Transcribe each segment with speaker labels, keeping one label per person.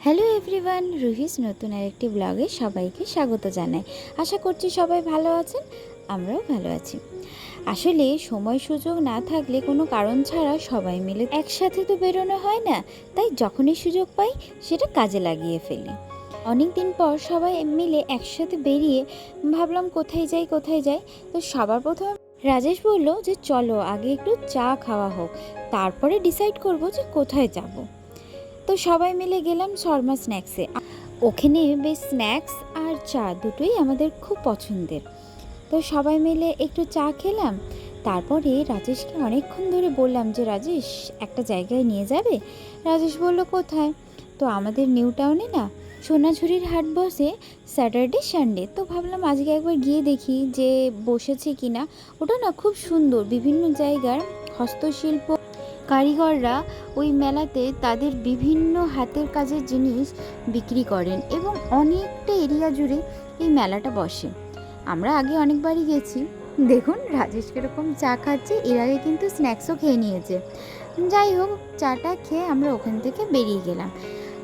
Speaker 1: Hello everyone, Ruhi's নতুন আরেকটি ব্লগে সবাইকে স্বাগত জানাই। আশা করছি সবাই ভালো আছেন, আমরাও ভালো আছি। আসলে সময় সুযোগ না থাকলে কোনো কারণ ছাড়া সবাই মিলে একসাথে তো বেরোনো হয় না, তাই যখনই সুযোগ পাই সেটা কাজে লাগিয়ে ফেলি। অনেক দিন পর সবাই মিলে একসাথে বেরিয়ে ভাবলাম কোথায় যাই। তো সবার প্রথমে রাজেশ বলল যে চলো আগে একটু চা খাওয়া হোক, তারপরে ডিসাইড করব যে কোথায় যাব। তো সবাই মিলে গেলাম শর্মা স্ন্যাক্সে। ওখানে বেশ স্ন্যাক্স আর চা দুটোই আমাদের খুব পছন্দের। তো সবাই মিলে একটু চা খেলাম। তারপরে রাজেশকে অনেকক্ষণ ধরে বললাম যে রাজেশ একটা জায়গায় নিয়ে যাবে। রাজেশ বলল কোথায়? তো আমাদের নিউ টাউনে না সোনাঝুরির হাট বসে স্যাটারডে সানডে। তো ভাবলাম আজকে একবার গিয়ে দেখি যে বসেছে কি না। ওটা না খুব সুন্দর, বিভিন্ন জায়গার হস্তশিল্প কারিগররা ওই মেলাতে তাদের বিভিন্ন হাতের কাজের জিনিস বিক্রি করেন এবং অনেকটা এরিয়া জুড়ে এই মেলাটা বসে। আমরা আগে অনেকবারই গেছি। দেখুন রাজেশ কীরকম চা খাচ্ছে, এর আগে কিন্তু স্ন্যাক্সও খেয়ে নিয়েছে। যাই হোক, চাটা খেয়ে আমরা ওখান থেকে বেরিয়ে গেলাম।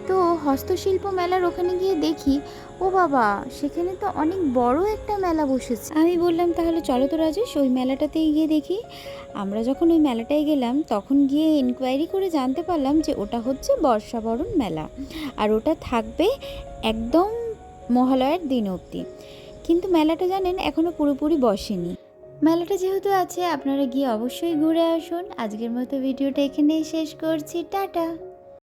Speaker 1: তো হস্তশিল্প মেলার ওখানে গিয়ে দেখি, ও বাবা, সেখানে তো অনেক বড় একটা মেলা বসেছে। আমি বললাম তাহলে চলো তো রাজেশ ওই মেলাটাতেই গিয়ে দেখি। আমরা যখন ওই মেলাটায় গেলাম তখন গিয়ে ইনকোয়ারি করে জানতে পারলাম যে ওটা হচ্ছে বর্ষাবরণ মেলা, আর ওটা থাকবে একদম মহালয়ার দিন অবধি। কিন্তু মেলাটা জানেন এখনও পুরোপুরি বসেনি। মেলাটা যেহেতু আছে আপনারা গিয়ে অবশ্যই ঘুরে আসুন। আজকের মতো ভিডিওটা এখানেই শেষ করছি, টাটা।